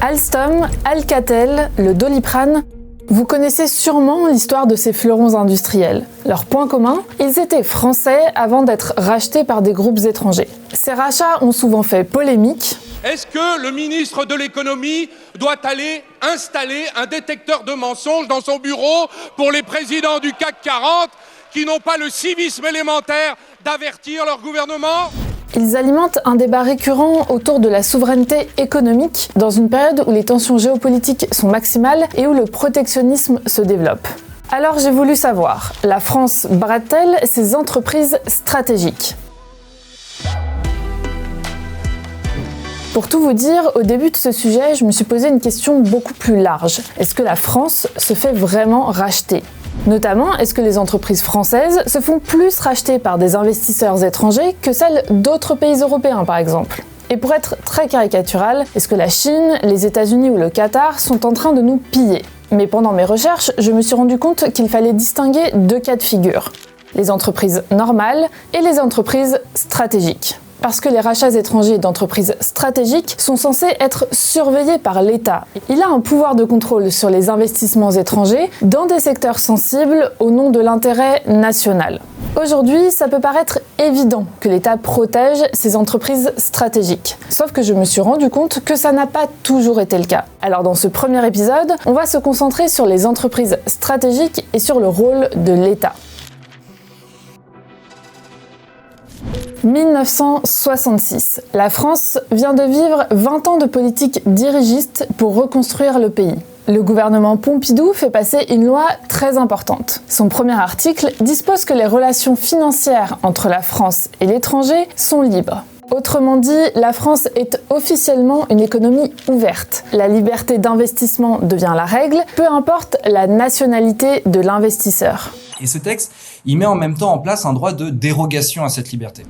Alstom, Alcatel, le Doliprane, vous connaissez sûrement l'histoire de ces fleurons industriels. Leur point commun, ils étaient français avant d'être rachetés par des groupes étrangers. Ces rachats ont souvent fait polémique. Est-ce que le ministre de l'économie doit aller installer un détecteur de mensonges dans son bureau pour les présidents du CAC 40 qui n'ont pas le civisme élémentaire d'avertir leur gouvernement ? Ils alimentent un débat récurrent autour de la souveraineté économique dans une période où les tensions géopolitiques sont maximales et où le protectionnisme se développe. Alors j'ai voulu savoir, la France brade-t-elle ses entreprises stratégiques ? Pour tout vous dire, au début de ce sujet, je me suis posé une question beaucoup plus large. Est-ce que la France se fait vraiment racheter ? Notamment, est-ce que les entreprises françaises se font plus racheter par des investisseurs étrangers que celles d'autres pays européens, par exemple ? Et pour être très caricatural, est-ce que la Chine, les États-Unis ou le Qatar sont en train de nous piller ? Mais pendant mes recherches, je me suis rendu compte qu'il fallait distinguer deux cas de figure. Les entreprises normales et les entreprises stratégiques. Parce que les rachats étrangers d'entreprises stratégiques sont censés être surveillés par l'État. Il a un pouvoir de contrôle sur les investissements étrangers dans des secteurs sensibles au nom de l'intérêt national. Aujourd'hui, ça peut paraître évident que l'État protège ces entreprises stratégiques. Sauf que je me suis rendu compte que ça n'a pas toujours été le cas. Alors dans ce premier épisode, on va se concentrer sur les entreprises stratégiques et sur le rôle de l'État. 1966. La France vient de vivre 20 ans de politique dirigiste pour reconstruire le pays. Le gouvernement Pompidou fait passer une loi très importante. Son premier article dispose que les relations financières entre la France et l'étranger sont libres. Autrement dit, la France est officiellement une économie ouverte. La liberté d'investissement devient la règle, peu importe la nationalité de l'investisseur. Et ce texte, il met en même temps en place un droit de dérogation à cette liberté.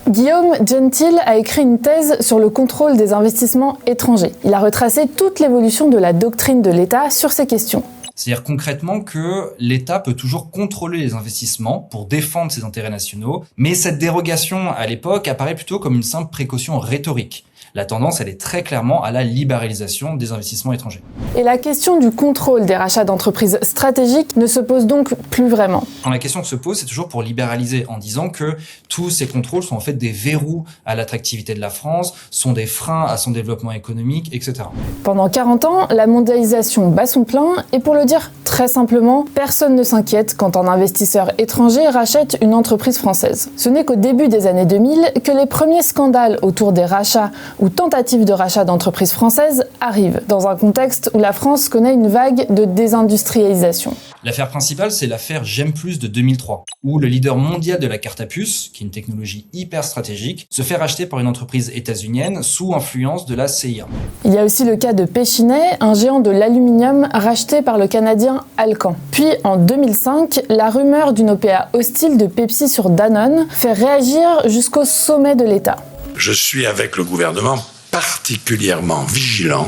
Guillaume Gentil a écrit une thèse sur le contrôle des investissements étrangers. Il a retracé toute l'évolution de la doctrine de l'État sur ces questions. C'est-à-dire concrètement que l'État peut toujours contrôler les investissements pour défendre ses intérêts nationaux, mais cette dérogation à l'époque apparaît plutôt comme une simple précaution rhétorique. La tendance, elle est très clairement à la libéralisation des investissements étrangers. Et la question du contrôle des rachats d'entreprises stratégiques ne se pose donc plus vraiment. Quand la question se pose, c'est toujours pour libéraliser, en disant que tous ces contrôles sont en fait des verrous à l'attractivité de la France, sont des freins à son développement économique, etc. Pendant 40 ans, la mondialisation bat son plein, et pour le dire très simplement, personne ne s'inquiète quand un investisseur étranger rachète une entreprise française. Ce n'est qu'au début des années 2000 que les premiers scandales autour des rachats ou tentatives de rachat d'entreprises françaises arrivent, dans un contexte où la France connaît une vague de désindustrialisation. L'affaire principale, c'est l'affaire GEM+ de 2003, où le leader mondial de la carte à puce, qui est une technologie hyper stratégique, se fait racheter par une entreprise états-unienne sous influence de la CIA. Il y a aussi le cas de Pechiney, un géant de l'aluminium racheté par le Canadien Alcan. Puis en 2005, la rumeur d'une OPA hostile de Pepsi sur Danone fait réagir jusqu'au sommet de l'État. Je suis avec le gouvernement particulièrement vigilant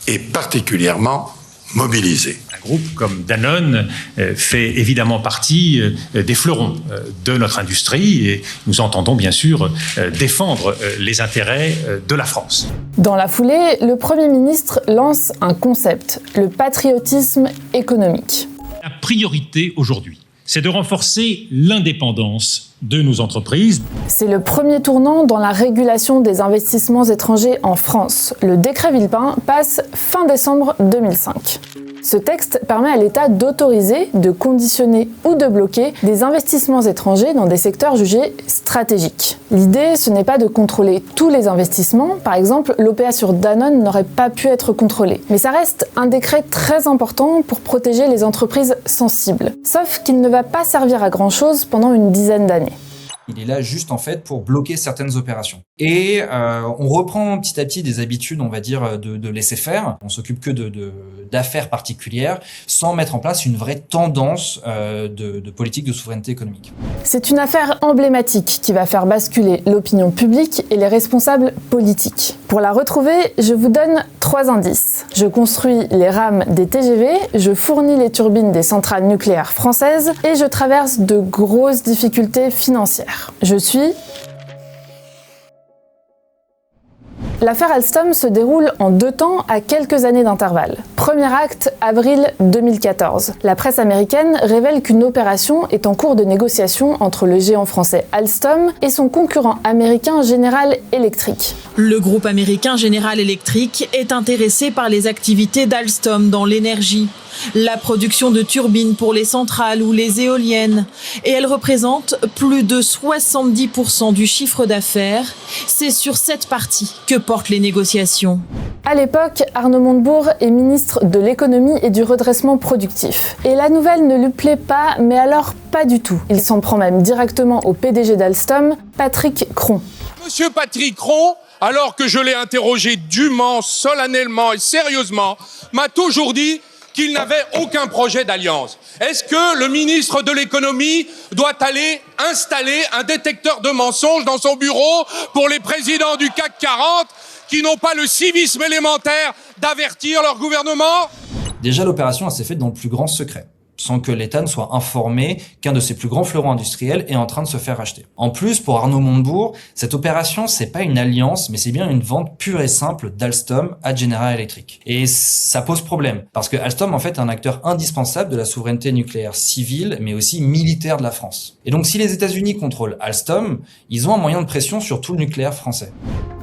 et particulièrement mobilisé. Un groupe comme Danone fait évidemment partie des fleurons de notre industrie et nous entendons bien sûr défendre les intérêts de la France. Dans la foulée, le Premier ministre lance un concept, le patriotisme économique. La priorité aujourd'hui, c'est de renforcer l'indépendance de nos entreprises. C'est le premier tournant dans la régulation des investissements étrangers en France. Le décret Villepin passe fin décembre 2005. Ce texte permet à l'État d'autoriser, de conditionner ou de bloquer des investissements étrangers dans des secteurs jugés stratégiques. L'idée, ce n'est pas de contrôler tous les investissements. Par exemple, l'OPA sur Danone n'aurait pas pu être contrôlée. Mais ça reste un décret très important pour protéger les entreprises sensibles. Sauf qu'il ne va pas servir à grand-chose pendant une dizaine d'années. Il est là juste en fait pour bloquer certaines opérations. Et on reprend petit à petit des habitudes, on va dire, de laisser faire. On s'occupe que d'affaires particulières sans mettre en place une vraie tendance de politique de souveraineté économique. C'est une affaire emblématique qui va faire basculer l'opinion publique et les responsables politiques. Pour la retrouver, je vous donne 3 indices. Je construis les rames des TGV, je fournis les turbines des centrales nucléaires françaises et je traverse de grosses difficultés financières. Je suis L'affaire Alstom se déroule en 2 temps à quelques années d'intervalle. Premier acte, avril 2014. La presse américaine révèle qu'une opération est en cours de négociation entre le géant français Alstom et son concurrent américain General Electric. Le groupe américain General Electric est intéressé par les activités d'Alstom dans l'énergie, la production de turbines pour les centrales ou les éoliennes, et elle représente plus de 70% du chiffre d'affaires. C'est sur cette partie que portent les négociations. À l'époque, Arnaud Montebourg est ministre de l'économie et du redressement productif. Et la nouvelle ne lui plaît pas, mais alors pas du tout. Il s'en prend même directement au PDG d'Alstom, Patrick Cron. Monsieur Patrick Cron, alors que je l'ai interrogé dûment, solennellement et sérieusement, m'a toujours dit qu'il n'avait aucun projet d'alliance. Est-ce que le ministre de l'économie doit aller installer un détecteur de mensonges dans son bureau pour les présidents du CAC 40 qui n'ont pas le civisme élémentaire d'avertir leur gouvernement ? Déjà, l'opération elle s'est faite dans le plus grand secret, sans que l'État ne soit informé qu'un de ses plus grands fleurons industriels est en train de se faire racheter. En plus, pour Arnaud Montebourg, cette opération, c'est pas une alliance, mais c'est bien une vente pure et simple d'Alstom à General Electric. Et ça pose problème, parce que Alstom, en fait, est un acteur indispensable de la souveraineté nucléaire civile, mais aussi militaire de la France. Et donc, si les États-Unis contrôlent Alstom, ils ont un moyen de pression sur tout le nucléaire français.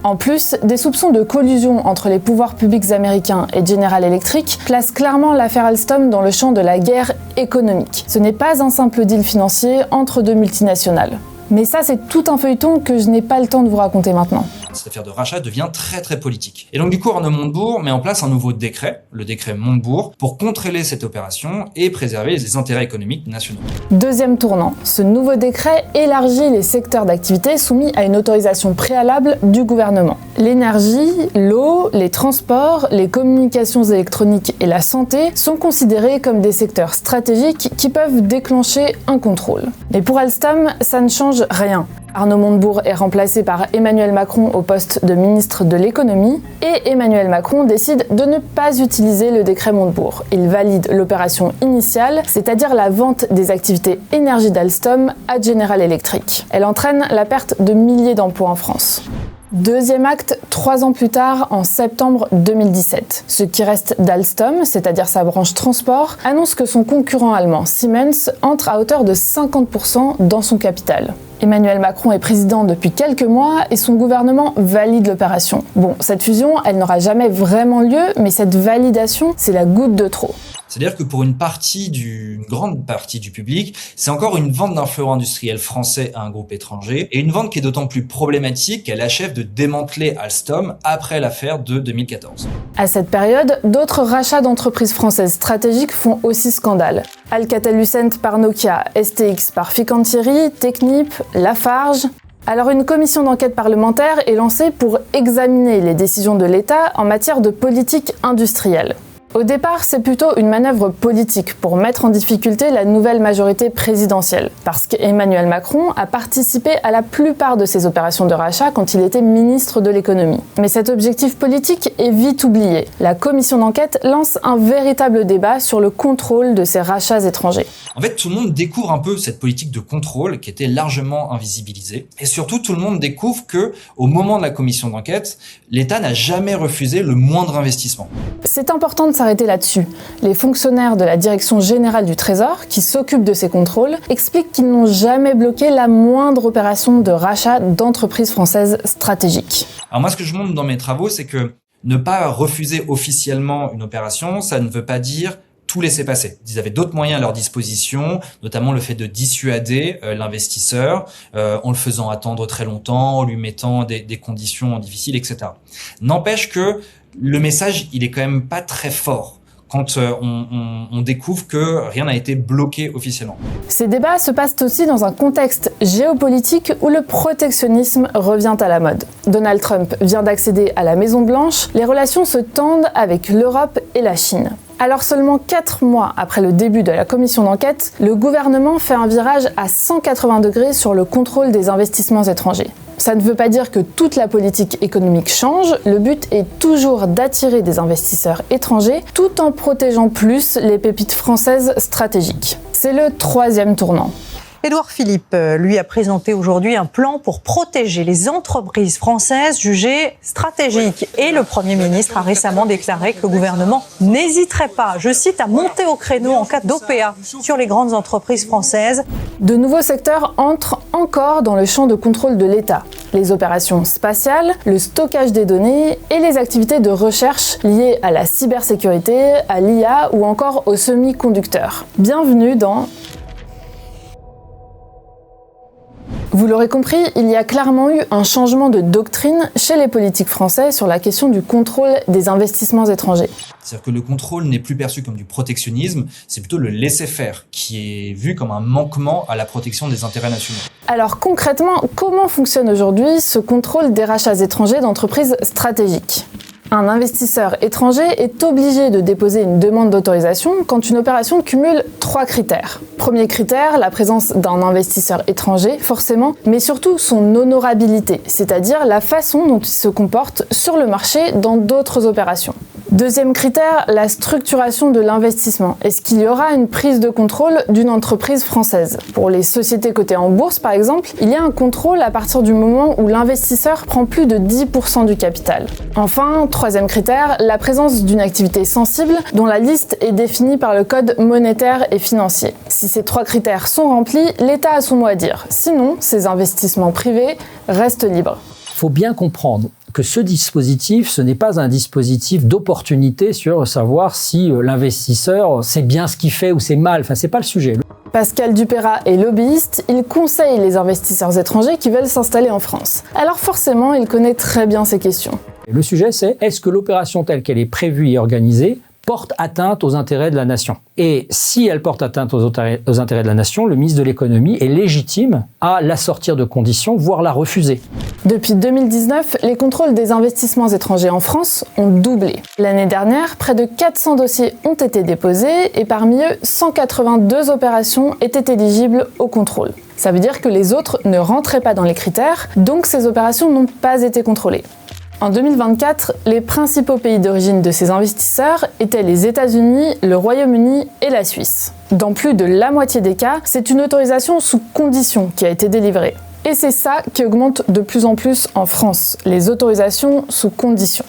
En plus, des soupçons de collusion entre les pouvoirs publics américains et General Electric placent clairement l'affaire Alstom dans le champ de la guerre économique. Ce n'est pas un simple deal financier entre 2 multinationales. Mais ça, c'est tout un feuilleton que je n'ai pas le temps de vous raconter maintenant. Cette affaire de rachat devient très très politique. Et donc du coup, Arnaud Montebourg met en place un nouveau décret, le décret Montebourg, pour contrôler cette opération et préserver les intérêts économiques nationaux. Deuxième tournant, ce nouveau décret élargit les secteurs d'activité soumis à une autorisation préalable du gouvernement. L'énergie, l'eau, les transports, les communications électroniques et la santé sont considérés comme des secteurs stratégiques qui peuvent déclencher un contrôle. Mais pour Alstom, ça ne change rien. Arnaud Montebourg est remplacé par Emmanuel Macron au poste de ministre de l'économie et Emmanuel Macron décide de ne pas utiliser le décret Montebourg. Il valide l'opération initiale, c'est-à-dire la vente des activités énergie d'Alstom à General Electric. Elle entraîne la perte de milliers d'emplois en France. Deuxième acte, 3 ans plus tard, en septembre 2017. Ce qui reste d'Alstom, c'est-à-dire sa branche transport, annonce que son concurrent allemand Siemens entre à hauteur de 50% dans son capital. Emmanuel Macron est président depuis quelques mois et son gouvernement valide l'opération. Bon, cette fusion, elle n'aura jamais vraiment lieu, mais cette validation, c'est la goutte de trop. C'est-à-dire que pour une grande partie du public, c'est encore une vente d'un fleuron industriel français à un groupe étranger, et une vente qui est d'autant plus problématique qu'elle achève de démanteler Alstom après l'affaire de 2014. À cette période, d'autres rachats d'entreprises françaises stratégiques font aussi scandale. Alcatel-Lucent par Nokia, STX par Fincantieri, Technip, Lafarge. Alors une commission d'enquête parlementaire est lancée pour examiner les décisions de l'État en matière de politique industrielle. Au départ, c'est plutôt une manœuvre politique pour mettre en difficulté la nouvelle majorité présidentielle, parce qu'Emmanuel Macron a participé à la plupart de ces opérations de rachat quand il était ministre de l'économie. Mais cet objectif politique est vite oublié. La commission d'enquête lance un véritable débat sur le contrôle de ces rachats étrangers. En fait, tout le monde découvre un peu cette politique de contrôle qui était largement invisibilisée. Et surtout, tout le monde découvre que, au moment de la commission d'enquête, l'État n'a jamais refusé le moindre investissement. C'est important de s'arrêter là-dessus. Les fonctionnaires de la Direction générale du Trésor, qui s'occupent de ces contrôles, expliquent qu'ils n'ont jamais bloqué la moindre opération de rachat d'entreprises françaises stratégiques. Alors moi, ce que je montre dans mes travaux, c'est que ne pas refuser officiellement une opération, ça ne veut pas dire tout laisser passer. Ils avaient d'autres moyens à leur disposition, notamment le fait de dissuader l'investisseur en le faisant attendre très longtemps, en lui mettant des conditions difficiles, etc. N'empêche que le message, il est quand même pas très fort quand on découvre que rien n'a été bloqué officiellement. Ces débats se passent aussi dans un contexte géopolitique où le protectionnisme revient à la mode. Donald Trump vient d'accéder à la Maison-Blanche, les relations se tendent avec l'Europe et la Chine. Alors seulement 4 mois après le début de la commission d'enquête, le gouvernement fait un virage à 180 degrés sur le contrôle des investissements étrangers. Ça ne veut pas dire que toute la politique économique change, le but est toujours d'attirer des investisseurs étrangers tout en protégeant plus les pépites françaises stratégiques. C'est le 3e tournant. Édouard Philippe, lui, a présenté aujourd'hui un plan pour protéger les entreprises françaises jugées stratégiques. Et le Premier ministre a récemment déclaré que le gouvernement n'hésiterait pas, je cite, à monter au créneau en cas d'OPA sur les grandes entreprises françaises. De nouveaux secteurs entrent encore dans le champ de contrôle de l'État. Les opérations spatiales, le stockage des données et les activités de recherche liées à la cybersécurité, à l'IA ou encore aux semi-conducteurs. Bienvenue dans... Vous l'aurez compris, il y a clairement eu un changement de doctrine chez les politiques français sur la question du contrôle des investissements étrangers. C'est-à-dire que le contrôle n'est plus perçu comme du protectionnisme, c'est plutôt le laisser-faire qui est vu comme un manquement à la protection des intérêts nationaux. Alors concrètement, comment fonctionne aujourd'hui ce contrôle des rachats étrangers d'entreprises stratégiques ? Un investisseur étranger est obligé de déposer une demande d'autorisation quand une opération cumule 3 critères. Premier critère, la présence d'un investisseur étranger, forcément, mais surtout son honorabilité, c'est-à-dire la façon dont il se comporte sur le marché dans d'autres opérations. Deuxième critère, la structuration de l'investissement. Est-ce qu'il y aura une prise de contrôle d'une entreprise française ? Pour les sociétés cotées en bourse, par exemple, il y a un contrôle à partir du moment où l'investisseur prend plus de 10% du capital. Enfin, troisième critère, la présence d'une activité sensible dont la liste est définie par le code monétaire et financier. Si ces 3 critères sont remplis, l'État a son mot à dire. Sinon, ces investissements privés restent libres. Il faut bien comprendre que ce dispositif, ce n'est pas un dispositif d'opportunité sur savoir si l'investisseur sait bien ce qu'il fait ou c'est mal. Enfin, c'est pas le sujet. Pascal Dupeyrat est lobbyiste, il conseille les investisseurs étrangers qui veulent s'installer en France. Alors forcément, il connaît très bien ces questions. Le sujet, c'est est-ce que l'opération telle qu'elle est prévue et organisée porte atteinte aux intérêts de la nation. Et si elle porte atteinte aux intérêts de la nation, le ministre de l'économie est légitime à l'assortir de conditions, voire la refuser. Depuis 2019, les contrôles des investissements étrangers en France ont doublé. L'année dernière, près de 400 dossiers ont été déposés et parmi eux, 182 opérations étaient éligibles au contrôle. Ça veut dire que les autres ne rentraient pas dans les critères, donc ces opérations n'ont pas été contrôlées. En 2024, les principaux pays d'origine de ces investisseurs étaient les États-Unis, le Royaume-Uni et la Suisse. Dans plus de la moitié des cas, c'est une autorisation sous condition qui a été délivrée. Et c'est ça qui augmente de plus en plus en France, les autorisations sous condition.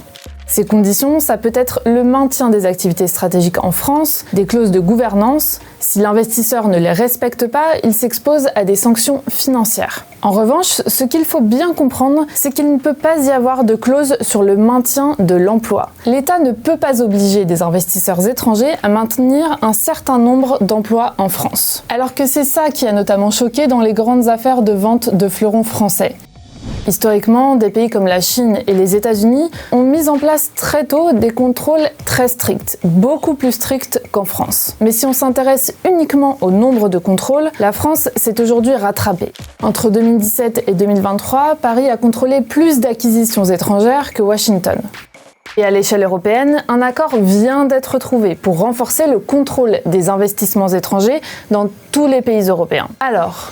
Ces conditions, ça peut être le maintien des activités stratégiques en France, des clauses de gouvernance. Si l'investisseur ne les respecte pas, il s'expose à des sanctions financières. En revanche, ce qu'il faut bien comprendre, c'est qu'il ne peut pas y avoir de clause sur le maintien de l'emploi. L'État ne peut pas obliger des investisseurs étrangers à maintenir un certain nombre d'emplois en France. Alors que c'est ça qui a notamment choqué dans les grandes affaires de vente de fleurons français. Historiquement, des pays comme la Chine et les États-Unis ont mis en place très tôt des contrôles très stricts, beaucoup plus stricts qu'en France. Mais si on s'intéresse uniquement au nombre de contrôles, la France s'est aujourd'hui rattrapée. Entre 2017 et 2023, Paris a contrôlé plus d'acquisitions étrangères que Washington. Et à l'échelle européenne, un accord vient d'être trouvé pour renforcer le contrôle des investissements étrangers dans tous les pays européens. Alors,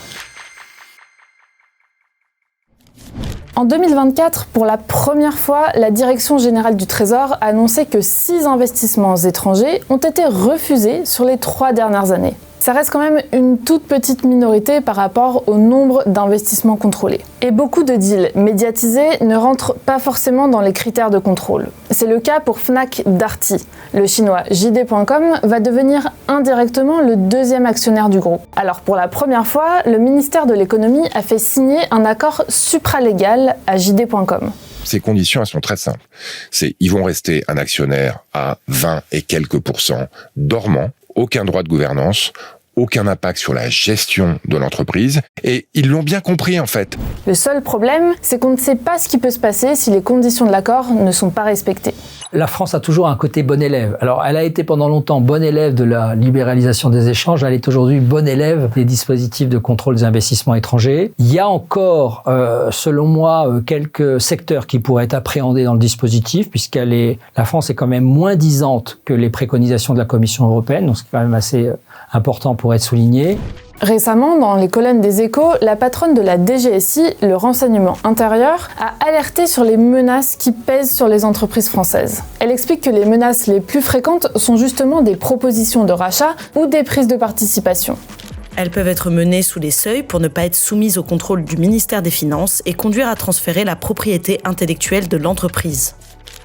en 2024, pour la première fois, la Direction générale du Trésor a annoncé que 6 investissements étrangers ont été refusés sur les 3 dernières années. Ça reste quand même une toute petite minorité par rapport au nombre d'investissements contrôlés. Et beaucoup de deals médiatisés ne rentrent pas forcément dans les critères de contrôle. C'est le cas pour Fnac Darty. Le chinois JD.com va devenir indirectement le 2e actionnaire du groupe. Alors pour la première fois, le ministère de l'économie a fait signer un accord supralégal à JD.com. Ces conditions, elles sont très simples. Ils vont rester un actionnaire à 20 et quelques %, dormant, aucun droit de gouvernance, aucun impact sur la gestion de l'entreprise, et ils l'ont bien compris en fait. Le seul problème, c'est qu'on ne sait pas ce qui peut se passer si les conditions de l'accord ne sont pas respectées. La France a toujours un côté bon élève. Alors, elle a été pendant longtemps bon élève de la libéralisation des échanges. Elle est aujourd'hui bon élève des dispositifs de contrôle des investissements étrangers. Il y a encore, selon moi, quelques secteurs qui pourraient être appréhendés dans le dispositif, la France est quand même moins disante que les préconisations de la Commission européenne. Donc, c'est quand même assez important pour être souligné. Récemment, dans les colonnes des Échos, la patronne de la DGSI, le renseignement intérieur, a alerté sur les menaces qui pèsent sur les entreprises françaises. Elle explique que les menaces les plus fréquentes sont justement des propositions de rachat ou des prises de participation. Elles peuvent être menées sous les seuils pour ne pas être soumises au contrôle du ministère des Finances et conduire à transférer la propriété intellectuelle de l'entreprise.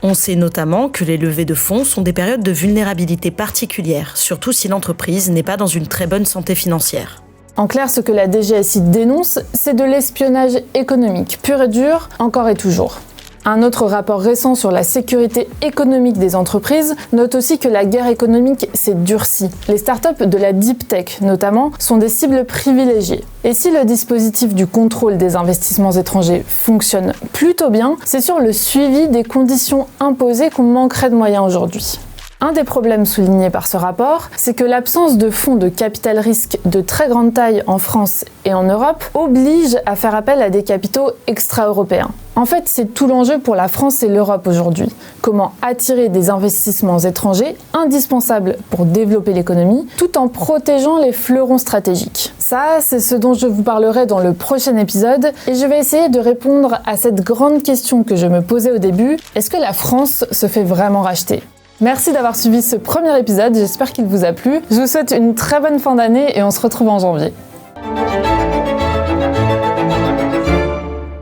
On sait notamment que les levées de fonds sont des périodes de vulnérabilité particulière, surtout si l'entreprise n'est pas dans une très bonne santé financière. En clair, ce que la DGSI dénonce, c'est de l'espionnage économique, pur et dur, encore et toujours. Un autre rapport récent sur la sécurité économique des entreprises note aussi que la guerre économique s'est durcie. Les startups de la deep tech, notamment, sont des cibles privilégiées. Et si le dispositif du contrôle des investissements étrangers fonctionne plutôt bien, c'est sur le suivi des conditions imposées qu'on manquerait de moyens aujourd'hui. Un des problèmes soulignés par ce rapport, c'est que l'absence de fonds de capital risque de très grande taille en France et en Europe oblige à faire appel à des capitaux extra-européens. En fait, c'est tout l'enjeu pour la France et l'Europe aujourd'hui. Comment attirer des investissements étrangers indispensables pour développer l'économie, tout en protégeant les fleurons stratégiques. Ça, c'est ce dont je vous parlerai dans le prochain épisode, et je vais essayer de répondre à cette grande question que je me posais au début, est-ce que la France se fait vraiment racheter ? Merci d'avoir suivi ce premier épisode, j'espère qu'il vous a plu. Je vous souhaite une très bonne fin d'année et on se retrouve en janvier.